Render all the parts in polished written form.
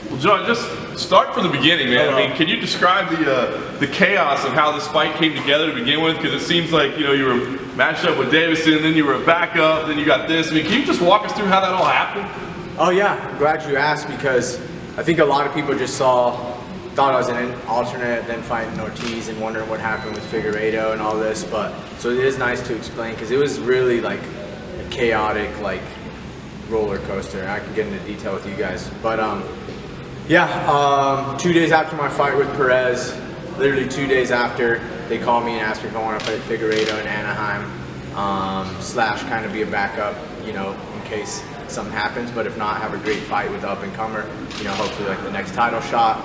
Well, John, just start from the beginning, man. I mean, can you describe the chaos of how this fight came together to begin with? Because it seems like, you know, you were matched up with Davison, then you were a backup, then you got this. I mean, can you just walk us through how that all happened? Oh yeah, I'm glad you asked, because I think a lot of people just thought I was an alternate, then fighting Ortiz and wondering what happened with Figueiredo and all this. But so it is nice to explain, because it was really like a chaotic, like, roller coaster. I can get into detail with you guys, but yeah, 2 days after my fight with Perez, literally 2 days after, they called me and asked me if I want to fight Figueiredo in Anaheim, slash kind of be a backup, you know, in case something happens, but if not, have a great fight with the up-and-comer, you know, hopefully like the next title shot.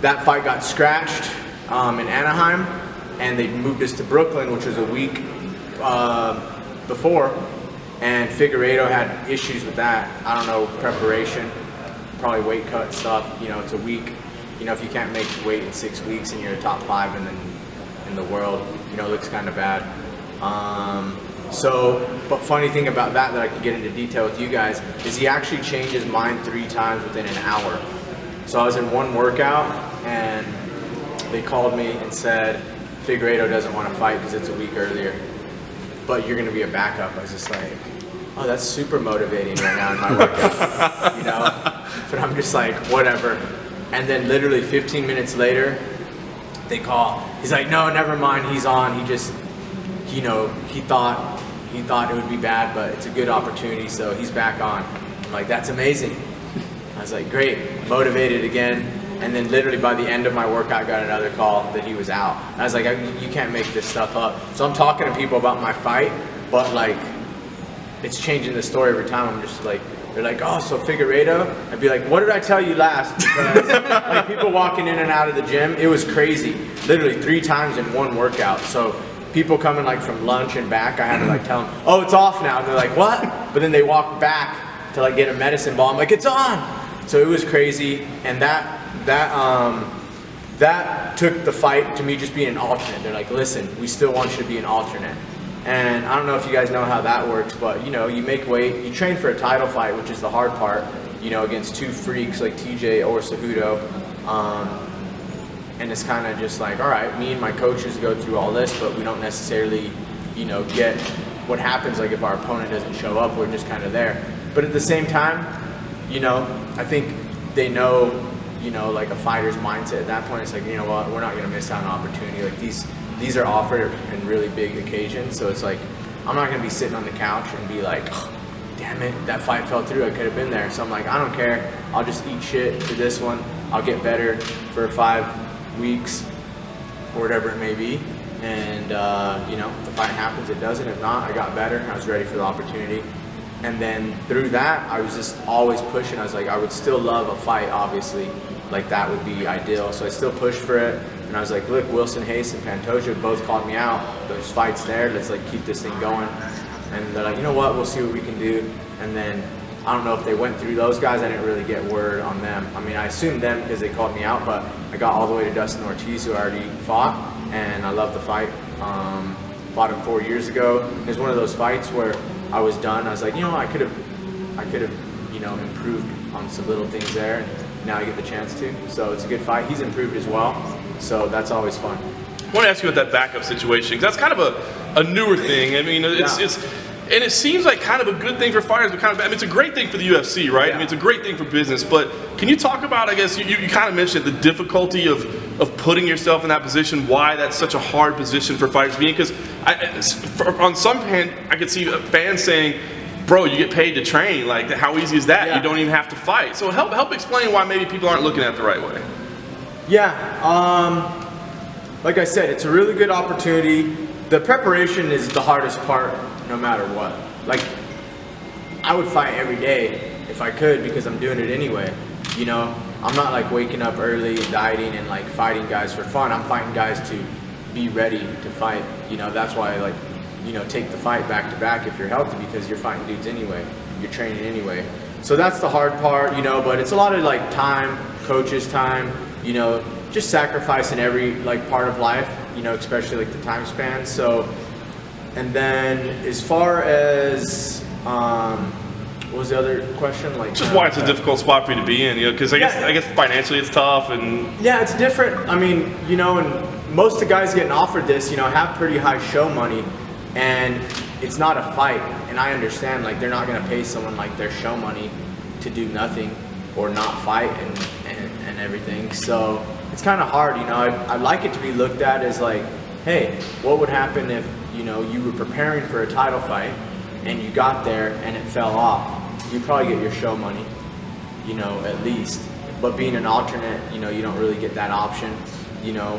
That fight got scratched in Anaheim, and they moved us to Brooklyn, which was a week before, and Figueiredo had issues with that. I don't know, preparation, probably weight cut stuff. You know, it's a week. You know, if you can't make weight in 6 weeks and you're a top 5 in the world, you know, it looks kind of bad. But funny thing about that I can get into detail with you guys is he actually changed his mind 3 times within an hour. So I was in one workout and they called me and said, Figueiredo doesn't want to fight because it's a week earlier, but you're going to be a backup. I was just like, oh, that's super motivating right now in my workout, you know? But I'm just like, whatever. And then literally 15 minutes later, they call. He's like, no, never mind, he's on. He just, you know, he thought it would be bad, but it's a good opportunity, so he's back on. I'm like, that's amazing. I was like, great, motivated again. And then literally by the end of my workout, I got another call that he was out. I was like, you can't make this stuff up. So I'm talking to people about my fight, but like, it's changing the story every time. I'm just like, they're like, oh, so Figueiredo? I'd be like, what did I tell you last? Because like people walking in and out of the gym, it was crazy. Literally 3 times in one workout. So people coming like from lunch and back, I had to like tell them, oh, it's off now. And they're like, what? But then they walk back to like get a medicine ball. I'm like, it's on. So it was crazy. And that took the fight to me just being an alternate. They're like, listen, we still want you to be an alternate. And I don't know if you guys know how that works, but you know, you make weight, you train for a title fight, which is the hard part, you know, against 2 freaks like TJ or Cejudo. And it's kind of just like, all right, me and my coaches go through all this, but we don't necessarily, you know, get what happens like if our opponent doesn't show up, we're just kind of there. But at the same time, you know, I think they know, you know, like a fighter's mindset at that point. It's like, you know what, we're not going to miss out on an opportunity. Like these are offered in really big occasions, so it's like I'm not gonna be sitting on the couch and be like, oh, damn it, that fight fell through, I could have been there. So I'm like, I don't care, I'll just eat shit for this one, I'll get better for 5 weeks or whatever it may be, and you know, if the fight happens, it doesn't. If not, I got better, I was ready for the opportunity. And then through that, I was just always pushing. I was like, I would still love a fight, obviously, like that would be ideal, so I still pushed for it. And I was like, look, Wilson Hayes and Pantoja both called me out. There's fights there. Let's like keep this thing going. And they're like, you know what? We'll see what we can do. And then I don't know if they went through those guys. I didn't really get word on them. I mean, I assumed them because they called me out, but I got all the way to Dustin Ortiz, who I already fought, and I love the fight. Fought him 4 years ago. It was one of those fights where I was done. I was like, you know, I could have, you know, improved on some little things there. And now I get the chance to. So it's a good fight. He's improved as well. So that's always fun. I want to ask you about that backup situation, because that's kind of a newer thing. I mean, and it seems like kind of a good thing for fighters, but kind of, I mean, it's a great thing for the UFC, right? Yeah. I mean, it's a great thing for business, but can you talk about, I guess, you kind of mentioned the difficulty of putting yourself in that position, why that's such a hard position for fighters to be in? Because on some hand, I could see fans saying, bro, you get paid to train, like how easy is that? Yeah. You don't even have to fight. So help explain why maybe people aren't looking at it the right way. Yeah, like I said, it's a really good opportunity. The preparation is the hardest part, no matter what. Like, I would fight every day if I could, because I'm doing it anyway. You know, I'm not like waking up early, dieting, and like fighting guys for fun. I'm fighting guys to be ready to fight. You know, that's why I like, you know, take the fight back to back if you're healthy, because you're fighting dudes anyway. You're training anyway. So that's the hard part, you know, but it's a lot of like time, coaches' time, you know, just sacrificing every like part of life, you know, especially like the time span. So, and then as far as What was the other question? Like just why it's a difficult spot for you to be in, you know, because I guess financially it's tough and yeah, it's different. I mean, you know, and most of the guys getting offered this, you know, have pretty high show money, and it's not a fight. And I understand, like, they're not going to pay someone like their show money to do nothing or not fight and everything. So it's kind of hard, you know. I'd like it to be looked at as like, hey, what would happen if, you know, you were preparing for a title fight and you got there and it fell off? You probably get your show money, you know, at least. But being an alternate, you know, you don't really get that option, you know.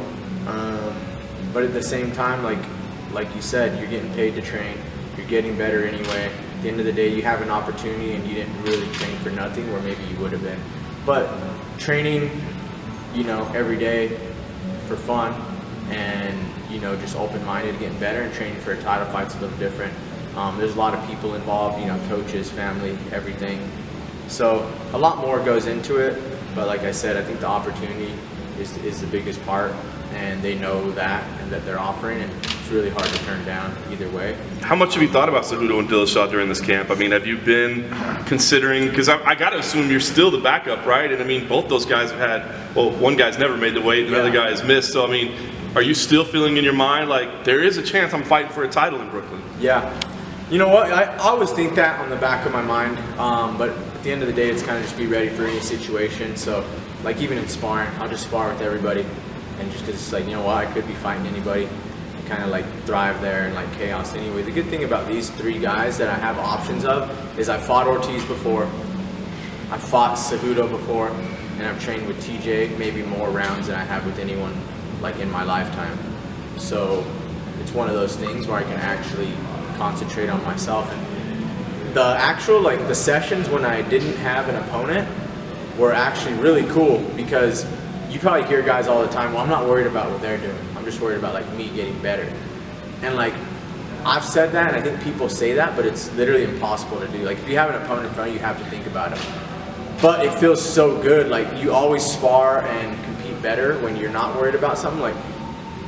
But at the same time, like you said, you're getting paid to train. You're getting better anyway. At the end of the day, you have an opportunity and you didn't really train for nothing, where maybe you would have been. But training, you know, every day for fun and, you know, just open-minded, getting better, and training for a title fight's a little different. There's a lot of people involved, you know, coaches, family, everything. So a lot more goes into it, but like I said, I think the opportunity is the biggest part, and they know that and that they're offering, and it's really hard to turn down either way. How much have you thought about Cejudo and Dillashaw during this camp? I mean, have you been considering, because I got to assume you're still the backup, right? And I mean, both those guys have had, well, one guy's never made the weight, the other guy has missed, so I mean, are you still feeling in your mind like there is a chance I'm fighting for a title in Brooklyn? Yeah. You know what, I always think that on the back of my mind, but at the end of the day, it's kind of just be ready for any situation. So, like, even in sparring, I'll just spar with everybody, and just because it's like, you know what, I could be fighting anybody, and kind of like thrive there and like chaos anyway. The good thing about these three guys that I have options of is I fought Ortiz before, I fought Cejudo before, and I've trained with TJ maybe more rounds than I have with anyone like in my lifetime. So it's one of those things where I can actually concentrate on myself. And the actual, like, the sessions when I didn't have an opponent were actually really cool, because you probably hear guys all the time, well, I'm not worried about what they're doing, I'm just worried about like me getting better. And like, I've said that, and I think people say that, but it's literally impossible to do. Like, if you have an opponent in front of you, you have to think about it. But it feels so good. Like, you always spar and compete better when you're not worried about something.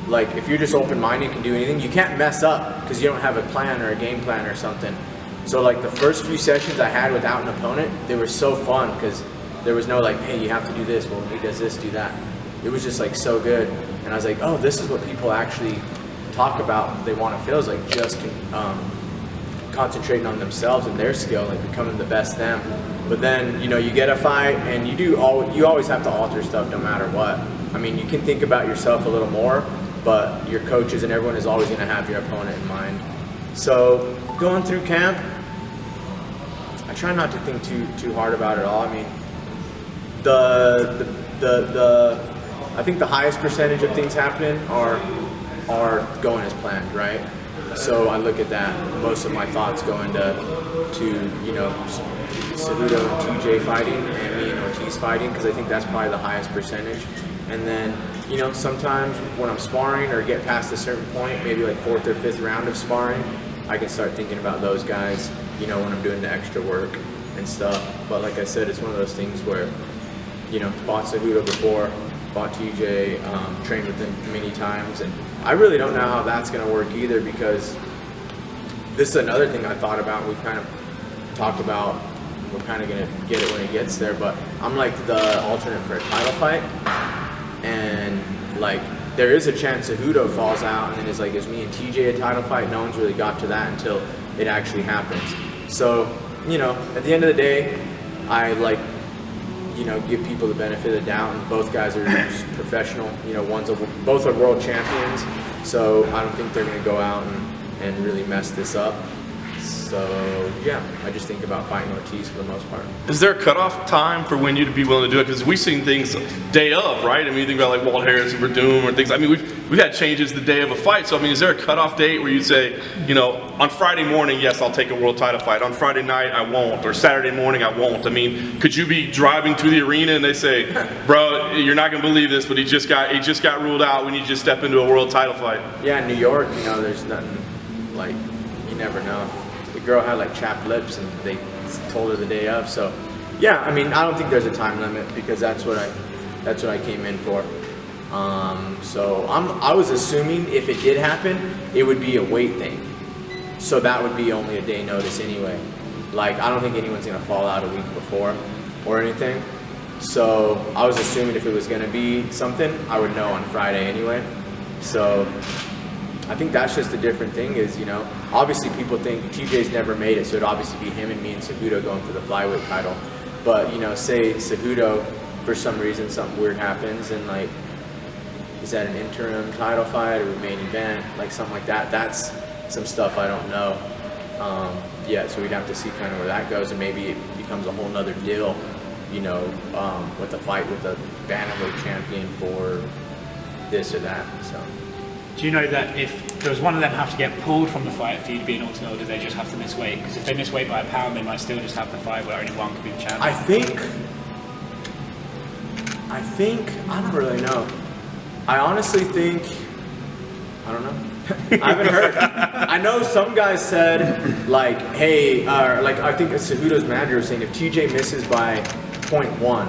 Like if you're just open-minded and can do anything, you can't mess up because you don't have a plan or a game plan or something. So like the first few sessions I had without an opponent, they were so fun because there was no like, hey, you have to do this, well, he does this, do that. It was just like so good. And I was like, oh, this is what people actually talk about they want to feel, is like just concentrating on themselves and their skill, like becoming the best them. But then, you know, you get a fight and you always have to alter stuff no matter what. I mean, you can think about yourself a little more, but your coaches and everyone is always going to have your opponent in mind. So going through camp, I try not to think too hard about it all. I mean, I think the highest percentage of things happening are going as planned, right? So I look at that. Most of my thoughts go into you know, Cejudo and TJ fighting and me and Ortiz fighting, because I think that's probably the highest percentage. And then, you know, sometimes when I'm sparring or get past a certain point, maybe like 4th or 5th round of sparring, I can start thinking about those guys, you know, when I'm doing the extra work and stuff. But like I said, it's one of those things where, you know, fought Cejudo before, fought TJ, trained with him many times, and I really don't know how that's going to work either, because this is another thing I thought about. We've kind of talked about, we're kind of going to get it when it gets there, but I'm like the alternate for a title fight. And like, there is a chance Cejudo falls out, and then it's like, is me and TJ a title fight? No one's really got to that until it actually happens. So, you know, at the end of the day, I like, you know, give people the benefit of the doubt, and both guys are professional. You know, both are world champions, so I don't think they're going to go out and really mess this up. So, yeah, I just think about fighting Ortiz for the most part. Is there a cutoff time for when you'd be willing to do it? Because we've seen things day of, right? I mean, you think about like Walt Harris and Verdum or things. I mean, we've had changes the day of a fight. So, I mean, is there a cutoff date where you say, you know, on Friday morning, yes, I'll take a world title fight. On Friday night, I won't. Or Saturday morning, I won't. I mean, could you be driving to the arena and they say, bro, you're not going to believe this, but he just got ruled out. We need you to step into a world title fight? Yeah, in New York, you know, there's nothing, like, you never know. The girl had like chapped lips, and they told her the day of. So, yeah, I mean, I don't think there's a time limit, because that's what I came in for. So I was assuming if it did happen, it would be a weight thing. So that would be only a day notice anyway. Like, I don't think anyone's gonna fall out a week before or anything. So I was assuming if it was gonna be something, I would know on Friday anyway. So I think that's just a different thing is, you know, obviously people think TJ's never made it, so it'd obviously be him and me and Cejudo going for the flyweight title. But, you know, say Cejudo, for some reason, something weird happens and like, is that an interim title fight or a main event, like something like that? That's some stuff I don't know yet, so we'd have to see kind of where that goes, and maybe it becomes a whole nother deal, you know, with the fight with the bantamweight champion for this or that. So, do you know that if does one of them have to get pulled from the fight for you to be an alternate, or do they just have to miss weight? Because if they miss weight by a pound, they might still just have the fight where only one could be the champion. I think I don't really know. I honestly think, I don't know. I haven't heard. I know some guys said, like, hey, like I think Cejudo's manager was saying if TJ misses by 0.1,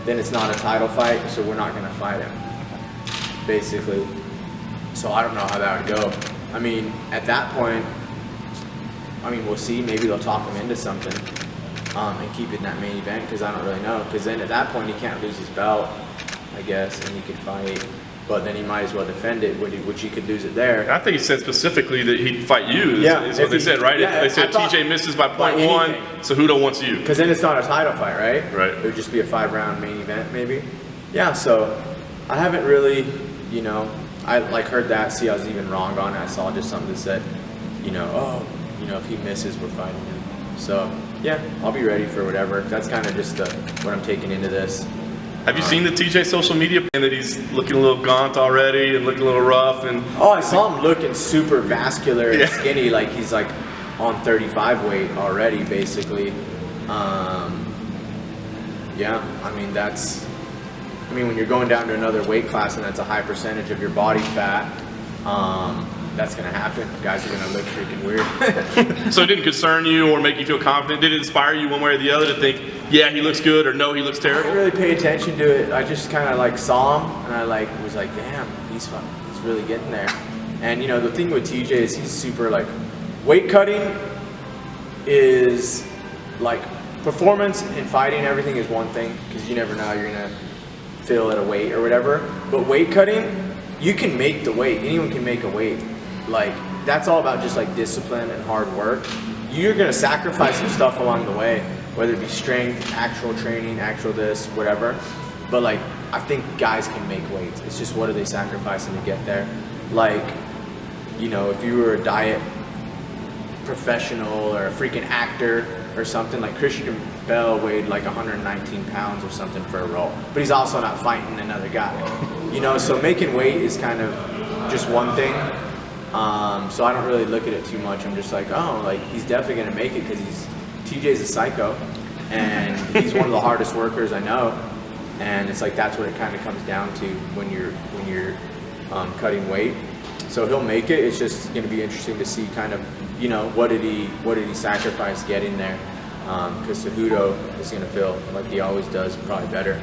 then it's not a title fight, so we're not going to fight him, basically. So I don't know how that would go. I mean, at that point, I mean, we'll see. Maybe they'll talk him into something and keep it in that main event, because I don't really know. Because then at that point, he can't lose his belt, I guess, and he could fight. But then he might as well defend it, which he could lose it there. I think he said specifically that he'd fight you, is what they said, right? Yeah, they said TJ misses by 0.1, Cejudo wants you. Because then it's not a title fight, right? Right. It would just be a 5-round main event, maybe. Yeah, so I haven't really, you know, I like heard that, see I was even wrong on it. I saw just something that said, you know, oh, you know, if he misses, we're fighting him. So, yeah, I'll be ready for whatever. That's kind of just what I'm taking into this. Have you seen the TJ social media and that he's looking a little gaunt already and looking a little rough? And oh, I saw him looking super vascular and skinny, like he's like on 35 weight already, basically. Yeah, I mean when you're going down to another weight class and that's a high percentage of your body fat, that's gonna happen. Guys are gonna look freaking weird. So it didn't concern you or make you feel confident? Did it inspire you one way or the other to think, yeah, he looks good, or no, he looks terrible? I didn't really pay attention to it. I just kind of like saw him and I like was like, damn, he's really getting there. And you know, the thing with TJ is he's super like, weight cutting is like, performance in fighting, everything is one thing, because you never know how you're gonna feel at a weight or whatever. But weight cutting, you can make the weight. Anyone can make a weight. Like, that's all about just like discipline and hard work. You're gonna sacrifice some stuff along the way, whether it be strength, actual training, actual this, whatever. But like, I think guys can make weights. It's just what are they sacrificing to get there? Like, you know, if you were a diet professional or a freaking actor or something, like Christian Bell weighed like 119 pounds or something for a roll, but he's also not fighting another guy, you know. So making weight is kind of just one thing. So I don't really look at it too much. I'm just like, oh, like he's definitely gonna make it because TJ's a psycho and he's one of the hardest workers I know, and it's like that's what it kind of comes down to when you're cutting weight. So he'll make it. It's just going to be interesting to see kind of, you know, what did he sacrifice getting there? Because Cejudo is going to feel like he always does, probably better.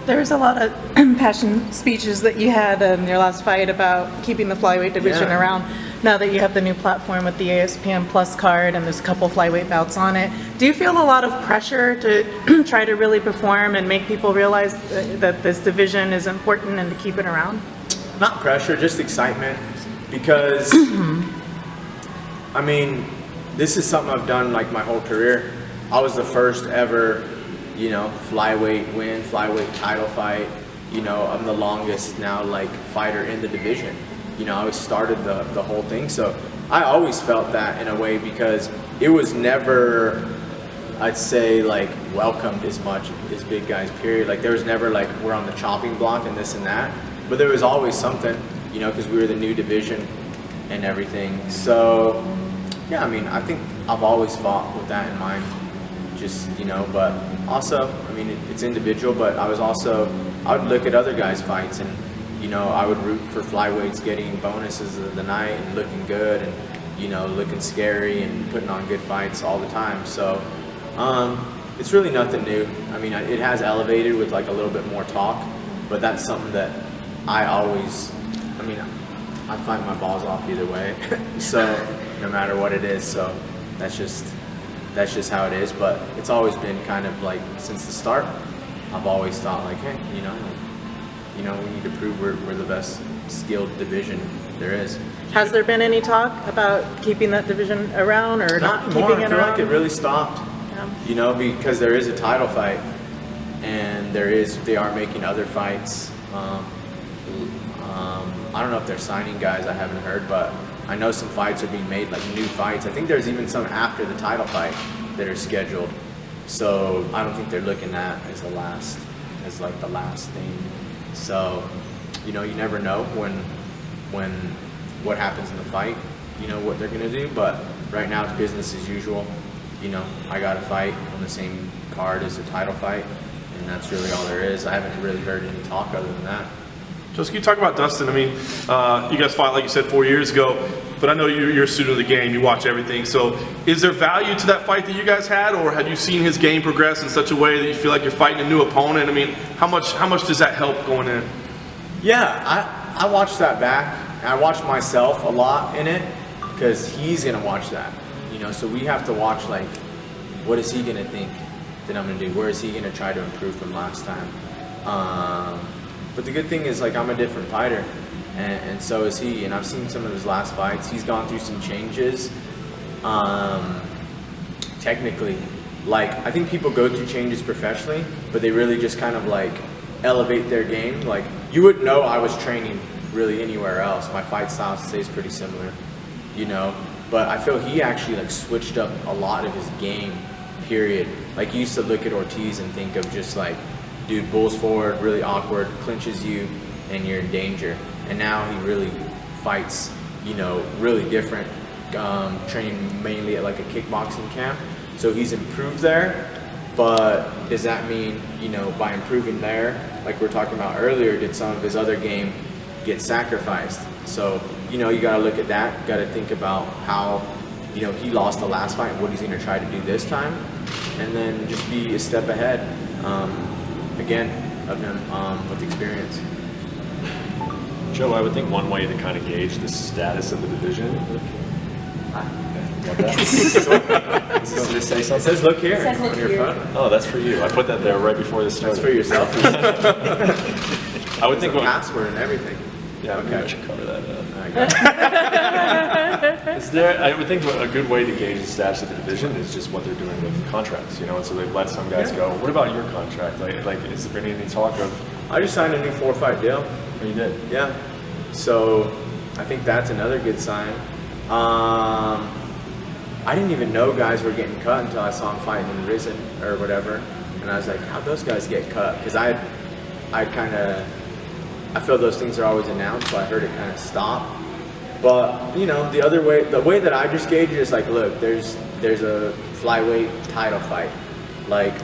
There was a lot of passion speeches that you had in your last fight about keeping the flyweight division around. Now that you have the new platform with the ESPN Plus card and there's a couple flyweight bouts on it, do you feel a lot of pressure to try to really perform and make people realize that this division is important and to keep it around? Not pressure, just excitement, because I mean, this is something I've done like my whole career. I was the first ever, you know, flyweight title fight. You know, I'm the longest now like fighter in the division. You know, I started the whole thing, so I always felt that in a way, because it was never, I'd say, like welcomed as much as big guys, period. Like there was never like we're on the chopping block and this and that. But there was always something, you know, because we were the new division and everything. So, yeah, I mean, I think I've always fought with that in mind, just, you know, but also, I mean, it's individual, but I would look at other guys' fights and, you know, I would root for flyweights getting bonuses of the night and looking good and, you know, looking scary and putting on good fights all the time. So, it's really nothing new. I mean, it has elevated with like a little bit more talk, but that's something that I fight my balls off either way, so no matter what it is, so that's that's just how it is. But it's always been kind of like since the start, I've always thought like, hey, we need to prove we're the best skilled division there is. Has there been any talk about keeping that division around or not keeping more. it I feel around? like it really stopped. Yeah. Because there is a title fight, and they are making other fights. I don't know if they're signing guys. I haven't heard, but I know some fights are being made, like new fights. I think there's even some after the title fight that are scheduled. So I don't think they're looking at as the last thing. So, you never know when what happens in the fight, what they're gonna do. But right now it's business as usual. I got a fight on the same card as a title fight, and that's really all there is. I haven't really heard any talk other than that. Just can you talk about Dustin? I mean, you guys fought, like you said, 4 years ago, but I know you're a student of the game, you watch everything. So is there value to that fight that you guys had, or have you seen his game progress in such a way that you feel like you're fighting a new opponent? I mean, how much does that help going in? Yeah, I watched that back. I watched myself a lot in it because he's going to watch that. So we have to watch, like, what is he going to think that I'm going to do? Where is he going to try to improve from last time? But the good thing is, like, I'm a different fighter, and so is he. And I've seen some of his last fights. He's gone through some changes. Technically, like, I think people go through changes professionally, but they really just kind of like elevate their game. Like, you wouldn't know I was training really anywhere else. My fight style stays pretty similar, But I feel he actually like switched up a lot of his game. Period. Like, you used to look at Ortiz and think of just like, dude, bulls forward, really awkward, clinches you, and you're in danger. And now he really fights, really different, training mainly at like a kickboxing camp. So he's improved there, but does that mean, by improving there, like we were talking about earlier, did some of his other game get sacrificed? So, you gotta look at that, gotta think about how, he lost the last fight, what he's gonna try to do this time, and then just be a step ahead. Again, of him with experience. Joe, I would think one way to kind of gauge the status of the division. Did it say something? It says look here It says look on your here. phone. Oh, that's for you. I put that there right before this started. That's for yourself. I would think It's a password and everything. Yeah, Okay. I should cover that up. I got it. I would think a good way to gauge the status of the division is just what they're doing with contracts, and so they've let some guys go. What about your contract? Like, is there any talk of? I just signed a new 4-fight deal. Oh, you did? Yeah. So I think that's another good sign. I didn't even know guys were getting cut until I saw them fighting in Risen or whatever, and I was like, how'd those guys get cut? Because I feel those things are always announced, so I heard it kind of stop. But the way that I just gauge it is like, look, there's a flyweight title fight. Like,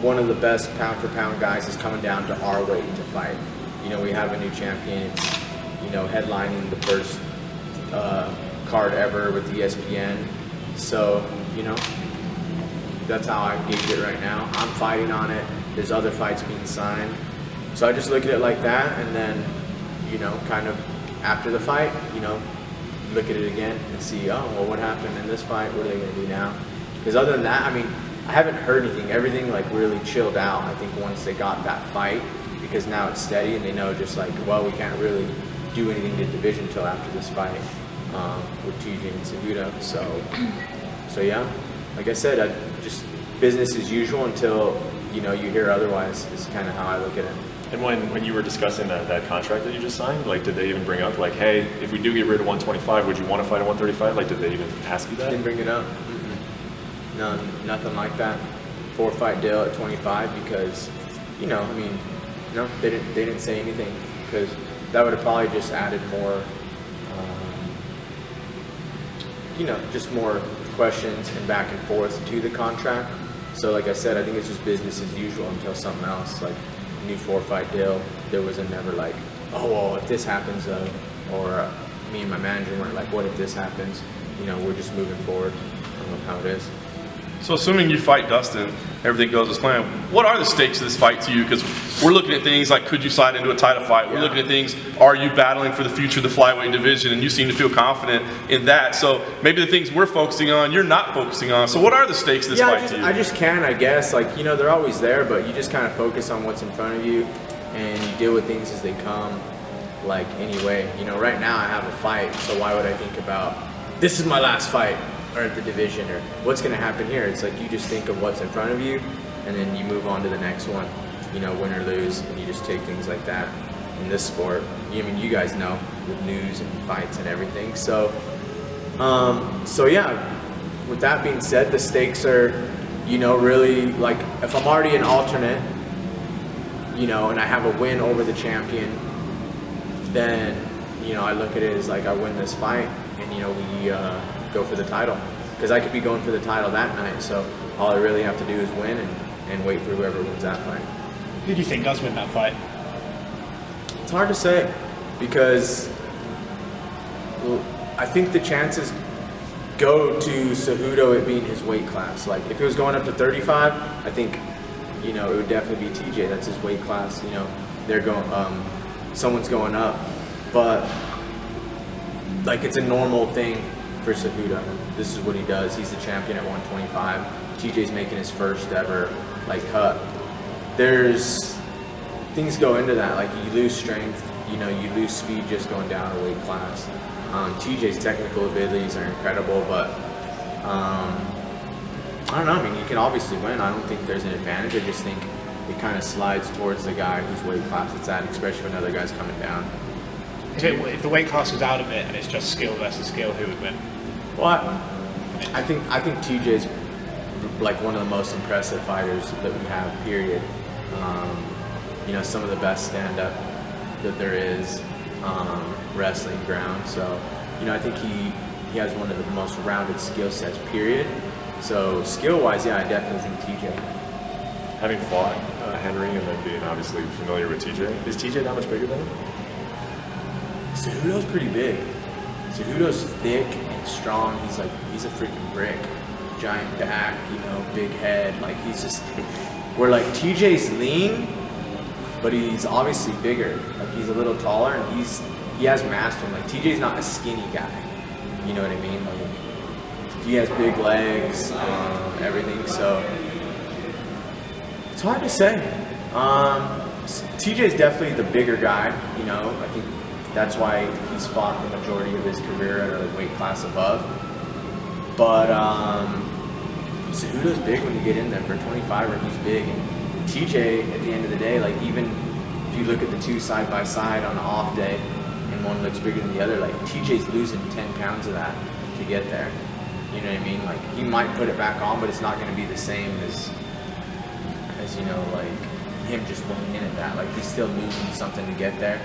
one of the best pound for pound guys is coming down to our weight to fight. We have a new champion. It's, headlining the first card ever with ESPN. So, that's how I gauge it right now. I'm fighting on it. There's other fights being signed. So I just look at it like that, and then, kind of after the fight, look at it again and see, oh, well, what happened in this fight? What are they going to do now? Because other than that, I mean, I haven't heard anything. Everything like really chilled out, I think, once they got that fight, because now it's steady and they know just like, well, we can't really do anything to the division until after this fight with TJ and Cejudo. So yeah, like I said, just business as usual until, you hear otherwise is kind of how I look at it. And when you were discussing that contract that you just signed, like, did they even bring up, like, hey, if we do get rid of 125, would you want to fight at 135? Like, did they even ask you that? Didn't bring it up. Mm-mm. No, nothing like that. 4-fight deal at 25 because, no, they didn't say anything, because that would have probably just added more, just more questions and back and forth to the contract. So like I said, I think it's just business as usual until something else, like a new 4-fight deal. There was never like, oh, well, if this happens, or me and my manager weren't like, what if this happens? We're just moving forward. I don't know how it is. So assuming you fight Dustin, everything goes as planned. What are the stakes of this fight to you? Because we're looking at things like, could you slide into a title fight? We're looking at things, are you battling for the future of the flyweight division? And you seem to feel confident in that. So maybe the things we're focusing on, you're not focusing on. So what are the stakes of this fight to you? I just can, I guess. Like, you know, they're always there, but you just kind of focus on what's in front of you, and you deal with things as they come. Like, anyway, you know, right now I have a fight, so why would I think about, this is my last fight, or at the division, or what's going to happen here? It's like you just think of what's in front of you, and then you move on to the next one, you know, win or lose, and you just take things like that in this sport. I mean, you guys know, with news and fights and everything. So, so yeah, with that being said, the stakes are, you know, really, like, if I'm already an alternate, you know, and I have a win over the champion, then, you know, I look at it as like I win this fight, and, you know, we go for the title. Because I could be going for the title that night, so all I really have to do is win and wait for whoever wins that fight. Who do you think does win that fight? It's hard to say, because I think the chances go to Cejudo, it being his weight class. Like, if it was going up to 35, I think, you know, it would definitely be TJ. That's his weight class. You know, they're going, someone's going up, but like, it's a normal thing for Cejudo. This is what he does. He's the champion at 125. TJ's making his first ever like cut. There's things go into that. Like, you lose strength. You know, you lose speed just going down a weight class. TJ's technical abilities are incredible, but I don't know. I mean, you can obviously win. I don't think there's an advantage. I just think it kind of slides towards the guy whose weight class it's at, especially when another guy's coming down. If the weight class was out of it and it's just skill versus skill, who would win? Well, I think TJ's like one of the most impressive fighters that we have, period. You know, some of the best stand-up that there is, wrestling ground. So, you know, I think he has one of the most rounded skill sets, period. So skill-wise, yeah, I definitely think TJ. Having fought Henry and then being obviously familiar with TJ, is TJ that much bigger than him? Cejudo's pretty big. Cejudo's thick and strong. He's a freaking brick. Giant back, you know, big head. Like, he's just, where like TJ's lean, but he's obviously bigger. Like, he's a little taller, and he has mass to him. Like, TJ's not a skinny guy. You know what I mean? Like, he has big legs, everything. So it's hard to say. TJ's definitely the bigger guy. You know, I think that's why he's fought the majority of his career at a weight class above. But Cejudo's big when you get in there. For a 25er, he's big. And TJ, at the end of the day, like, even if you look at the two side by side on an off day, and one looks bigger than the other, like, TJ's losing 10 pounds of that to get there. You know what I mean? Like, he might put it back on, but it's not going to be the same as you know, like, him just weighing in at that. Like, he's still losing something to get there.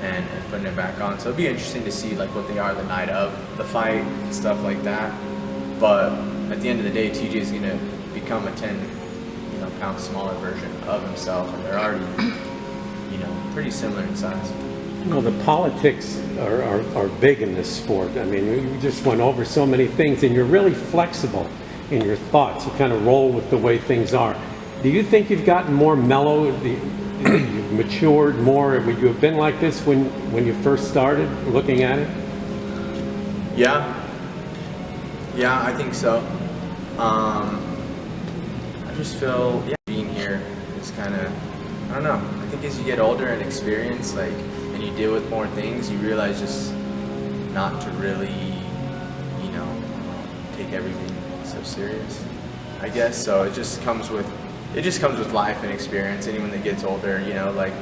And putting it back on. So it'll be interesting to see like what they are the night of the fight and stuff like that. But at the end of the day, TJ is gonna become a 10, you know, pound smaller version of himself, and they're already, you know, pretty similar in size. You know, the politics are big in this sport. I mean, you just went over so many things, and you're really flexible in your thoughts. You kind of roll with the way things are. Do you think you've gotten more mellow? You've matured more? Would you have been like this when you first started looking at it? Yeah, I think so. I just feel, yeah, being here is kind of, I don't know. I think as you get older and experience, like, and you deal with more things, you realize just not to really, you know, take everything so serious, I guess. So it just comes with life and experience. Anyone that gets older, you know, like,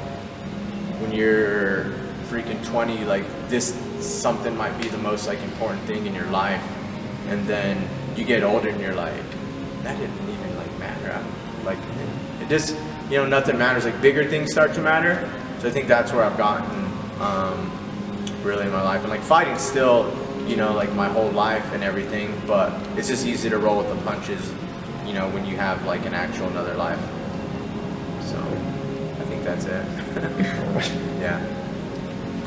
when you're freaking 20, like, this something might be the most like important thing in your life, and then you get older and you're like, that didn't even like matter. Like, it just, you know, nothing matters. Like, bigger things start to matter. So I think that's where I've gotten really in my life. And like, fighting still, you know, like my whole life and everything, but it's just easy to roll with the punches, you know, when you have like an actual another life. So I think that's it. Yeah.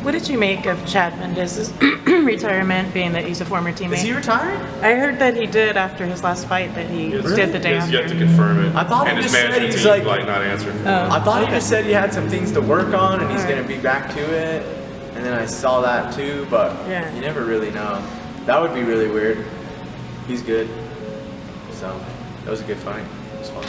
What did you make of Chad Mendez's retirement, being that he's a former teammate? Is he retired? I heard that he did after his last fight, that he did the day He has after. yet to confirm it. I thought he and his just said management he's team like- not answering. I thought he just said he had some things to work on and he's Alright. going to be back to it. And then I saw that too, but Yeah. you never really know. That would be really weird. He's good. So, that was a good fight. It was fun.